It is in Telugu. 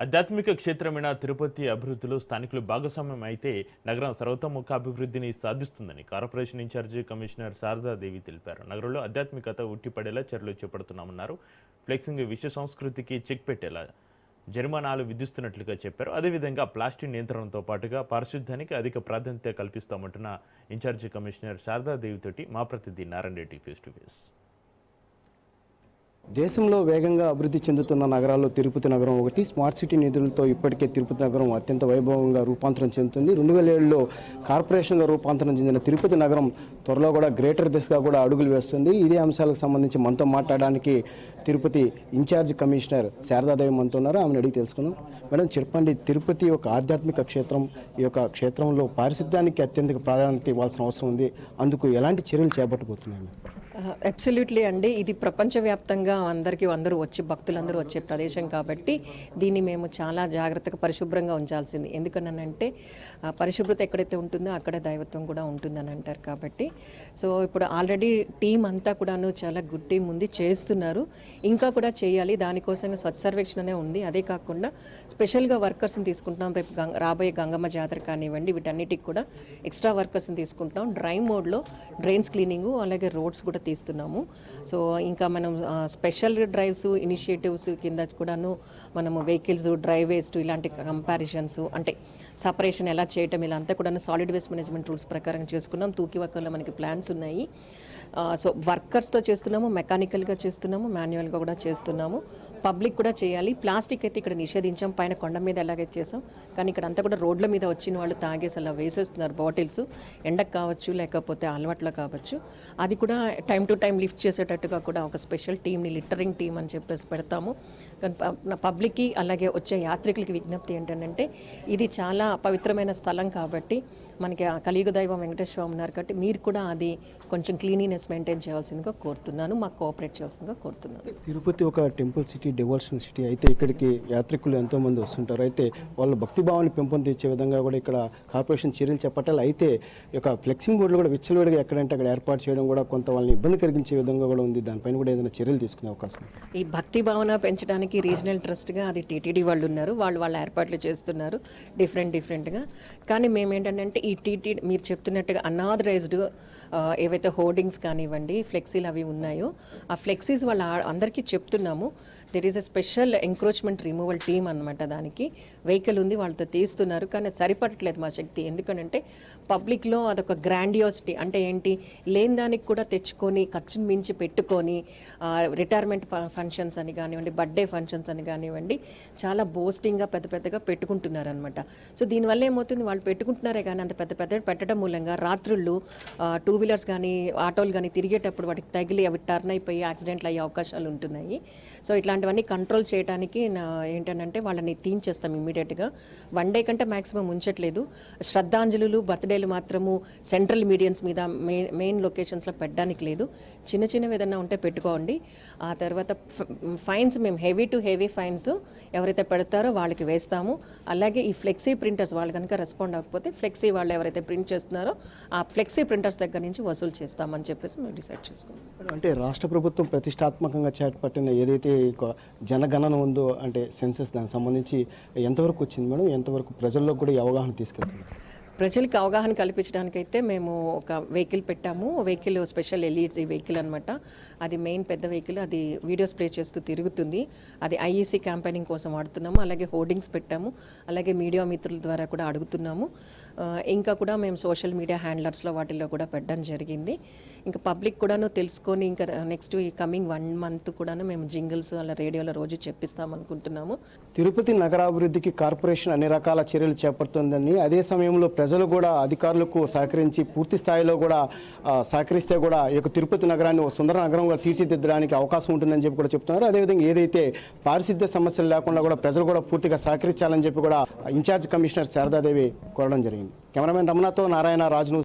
ఆధ్యాత్మిక క్షేత్రమైన తిరుపతి అభివృద్ధిలో స్థానికులు భాగస్వామ్యం అయితే నగరం సర్వతోముఖ అభివృద్ధిని సాధిస్తుందని కార్పొరేషన్ ఇన్ఛార్జి కమిషనర్ శారదాదేవి తెలిపారు. నగరంలో ఆధ్యాత్మికత ఉట్టిపడేలా చర్యలు చేపడుతున్నామన్నారు. ఫ్లెక్సింగ్ విశ్వ సంస్కృతికి చెక్ పెట్టేలా జరిమానాలు విధిస్తున్నట్లుగా చెప్పారు. అదేవిధంగా ప్లాస్టిక్ నియంత్రణతో పాటుగా పారిశుద్ధ్యానికి అధిక ప్రాధాన్యత కల్పిస్తామంటున్న ఇన్ఛార్జి కమిషనర్ శారదాదేవితోటి మా ప్రతినిధి Narayana Reddy face to face. దేశంలో వేగంగా అభివృద్ధి చెందుతున్న నగరాల్లో తిరుపతి నగరం ఒకటి. స్మార్ట్ సిటీ నిధులతో ఇప్పటికే తిరుపతి నగరం అత్యంత వైభవంగా రూపాంతరం చెందుతుంది. 2007లో కార్పొరేషన్గా రూపాంతరం చెందిన తిరుపతి నగరం త్వరలో కూడా గ్రేటర్ దిశగా కూడా అడుగులు వేస్తుంది. ఇదే అంశాలకు సంబంధించి మనతో మాట్లాడడానికి తిరుపతి ఇన్ఛార్జ్ కమిషనర్ శారదాదేవి మనతో ఉన్నారు. ఆమెను అడిగి తెలుసుకున్నాం. మేడం చెప్పండి, తిరుపతి ఒక ఆధ్యాత్మిక క్షేత్రం. ఈ యొక్క క్షేత్రంలో పారిశుద్ధ్యానికి అత్యంత ప్రాధాన్యత ఇవ్వాల్సిన అవసరం ఉంది. అందుకు ఎలాంటి చర్యలు చేపట్టబోతున్నాయి? అబ్సల్యూట్లీ అండి. ఇది ప్రపంచవ్యాప్తంగా అందరూ వచ్చి భక్తులందరూ వచ్చే ప్రదేశం కాబట్టి దీన్ని మేము చాలా జాగ్రత్తగా పరిశుభ్రంగా ఉంచాల్సింది. ఎందుకనంటే పరిశుభ్రత ఎక్కడైతే ఉంటుందో అక్కడే దైవత్వం కూడా ఉంటుందని అంటారు కాబట్టి సో ఇప్పుడు ఆల్రెడీ టీం అంతా కూడాను చాలా గుడ్ టీం ఉంది, చేస్తున్నారు. ఇంకా కూడా చేయాలి. దానికోసంగా స్వచ్ఛ సర్వేక్షణనే ఉంది. అదే కాకుండా స్పెషల్గా వర్కర్స్ని తీసుకుంటున్నాం. రేపు రాబోయే గంగమ్మ జాతర కానివ్వండి, వీటన్నిటికి కూడా ఎక్స్ట్రా వర్కర్స్ని తీసుకుంటున్నాం. డ్రై మోడ్లో డ్రైన్స్ క్లీనింగు అలాగే రోడ్స్ కూడా తీస్తున్నాము. సో ఇంకా మనం స్పెషల్ డ్రైవ్స్ ఇనిషియేటివ్స్ కింద కూడాను మనము వెహికల్స్ డ్రై వేస్ట్ ఇలాంటి కంపారిజన్స్ అంటే సపరేషన్ ఎలా చేయటం ఇలా అంతా కూడా సాలిడ్ వేస్ట్ మేనేజ్మెంట్ రూల్స్ ప్రకారం చేసుకున్నాం. తూకి వర్కర్లో మనకి ప్లాన్స్ ఉన్నాయి. సో వర్కర్స్తో చేస్తున్నాము, మెకానికల్గా చేస్తున్నాము, మాన్యువల్గా కూడా చేస్తున్నాము. పబ్లిక్ కూడా చేయాలి. ప్లాస్టిక్ అయితే ఇక్కడ నిషేధించాం, పైన కొండ మీద ఎలాగైతే చేసాం. కానీ ఇక్కడ అంతా కూడా రోడ్ల మీద వచ్చిన వాళ్ళు తాగేసి అలా వేసేస్తున్నారు బాటిల్స్. ఎండకు కావచ్చు లేకపోతే అలవాట్లో కావచ్చు. అది కూడా టైం టు టైం లిఫ్ట్ చేసేటట్టుగా కూడా ఒక స్పెషల్ టీమ్ని లిటరింగ్ టీమ్ అని చెప్పేసి పెడతాము. కానీ పబ్లిక్కి అలాగే వచ్చే యాత్రికులకి విజ్ఞప్తి ఏంటంటే ఇది చాలా పవిత్రమైన స్థలం కాబట్టి మనకి కలియుగ దైవం వెంకటేశ్వర స్వామి ఉన్నారు కాబట్టి మీరు కూడా అది కొంచెం క్లీనినెస్ మెయింటైన్ చేయాల్సిందిగా కోరుతున్నాను, మాకు కోఆపరేట్ చేయాల్సిందిగా కోరుతున్నాను. తిరుపతి ఒక టెంపుల్ సిటీ, డివోషనల్ సిటీ. అయితే ఇక్కడికి యాత్రికులు ఎంతోమంది వస్తుంటారు. అయితే వాళ్ళ భక్తిభావాన్ని పెంపొందించే విధంగా కూడా ఇక్కడ కార్పొరేషన్ చర్యలు చేపట్టాలి. అయితే ఈ యొక్క ఫ్లెక్సింగ్ బోర్డులు కూడా విచ్చలవిడిగా ఎక్కడంటే అక్కడ ఏర్పాటు చేయడం కూడా కొంత వాళ్ళని ఇబ్బంది కలిగించే విధంగా కూడా ఉంది. దానిపైన కూడా ఏదైనా చర్యలు తీసుకునే అవకాశం? ఈ భక్తి భావన పెంచడానికి రీజనల్ ట్రస్ట్గా అది టీటీడీ వాళ్ళు ఉన్నారు. వాళ్ళ ఏర్పాట్లు చేస్తున్నారు డిఫరెంట్గా. కానీ మేమేంటంటే ఈ టీటీడీ మీరు చెప్తున్నట్టుగా అన్ఆథరైజ్డ్ ఏవైతే హోర్డింగ్స్ కానివ్వండి, ఫ్లెక్సీలు అవి ఉన్నాయో ఆ ఫ్లెక్సీస్ వాళ్ళ అందరికీ చెప్తున్నాము. There is a special encroachment removal team అనమాట. దానికి వెహికల్ ఉంది, వాళ్ళతో తీస్తున్నారు. కానీ అది సరిపడట్లేదు మా శక్తి. ఎందుకంటే పబ్లిక్లో అదొక గ్రాండియోసిటీ అంటే ఏంటి, లేని దానికి కూడా తెచ్చుకొని ఖర్చును మించి పెట్టుకొని రిటైర్మెంట్ ఫంక్షన్స్ అని కానివ్వండి, బర్త్డే ఫంక్షన్స్ అని కానివ్వండి చాలా బోస్టింగ్గా పెద్దగా పెట్టుకుంటున్నారు అనమాట. సో దీనివల్ల ఏమవుతుంది, వాళ్ళు పెట్టుకుంటున్నారే కానీ అంత పెద్ద పెట్టడం మూలంగా రాత్రుళ్ళు టూ వీలర్స్ కానీ ఆటోలు కానీ తిరిగేటప్పుడు వాటికి తగిలి అవి టర్న్ అయిపోయి యాక్సిడెంట్లు అయ్యే అవకాశాలు ఉంటున్నాయి. సో ఇట్లాంటివన్నీ కంట్రోల్ చేయడానికి ఏంటంటే వాళ్ళని తీయించేస్తాం ఇమ్మీడియట్గా. 1 డే కంటే మ్యాక్సిమం ఉంచట్లేదు. శ్రద్ధాంజలులు బర్త్డేలు మాత్రము సెంట్రల్ మీడియన్స్ మీద మెయిన్ లొకేషన్స్లో పెట్టడానికి లేదు. చిన్నవి ఏదైనా ఉంటే పెట్టుకోండి. ఆ తర్వాత ఫైన్స్ మేము హెవీ టు హెవీ ఫైన్స్ ఎవరైతే పెడతారో వాళ్ళకి వేస్తాము. అలాగే ఈ ఫ్లెక్సీ ప్రింటర్స్ వాళ్ళు కనుక రెస్పాండ్ అవ్వకపోతే ఫ్లెక్సీ వాళ్ళు ఎవరైతే ప్రింట్ చేస్తున్నారో ఆ ఫ్లెక్సీ ప్రింటర్స్ దగ్గర నుంచి వసూలు చేస్తామని చెప్పేసి మేము డిసైడ్ చేసుకున్నాం. అంటే రాష్ట్ర ప్రభుత్వం ప్రతిష్టాత్మకంగా చేపట్టిన ఏదైతే జనగణన ఉందో అంటే సెన్సస్, దానికి సంబంధించి ఎంతవరకు వచ్చింది మేడం? ఎంతవరకు ప్రజల్లో కూడా ఈ అవగాహన తీసుకెళ్తుంది? ప్రజలకు అవగాహన కల్పించడానికైతే మేము ఒక వెహికల్ పెట్టాము. వెహికల్ స్పెషల్ ఎల్ఈడి వెహికల్ అనమాట. అది మెయిన్ పెద్ద వెహికల్. అది వీడియోస్ ప్లే చేస్తూ తిరుగుతుంది. అది ఐఈసీ క్యాంపెయినింగ్ కోసం వాడుతున్నాము. అలాగే హోర్డింగ్స్ పెట్టాము. అలాగే మీడియా మిత్రుల ద్వారా కూడా అడుగుతున్నాము. ఇంకా కూడా మేము సోషల్ మీడియా హ్యాండ్లర్స్లో వాటిల్లో కూడా పెట్టడం జరిగింది. ఇంకా పబ్లిక్ కూడాను తెలుసుకొని ఇంకా నెక్స్ట్ ఈ కమింగ్ 1 month కూడాను మేము జింగిల్స్ అలా రేడియోలో రోజు చెప్పిస్తామనుకుంటున్నాము. తిరుపతి నగరాభివృద్ధికి కార్పొరేషన్ అన్ని రకాల చర్యలు చేపడుతుందని, అదే సమయంలో ప్రజలు కూడా అధికారులకు సహకరించి పూర్తి స్థాయిలో కూడా సహకరిస్తే కూడా ఈ యొక్క తిరుపతి నగరాన్ని ఒక సుందర నగరంగా తీర్చిదిద్దడానికి అవకాశం ఉంటుందని చెప్పి కూడా చెప్తున్నారు. అదేవిధంగా ఏదైతే పారిశుద్ధ్య సమస్యలు లేకుండా కూడా ప్రజలు కూడా పూర్తిగా సహకరించాలని చెప్పి కూడా ఇన్ఛార్జ్ కమిషనర్ శారదాదేవి కోరడం జరిగింది. కెమెరామెన్ రమణతో నారాయణ రాజు.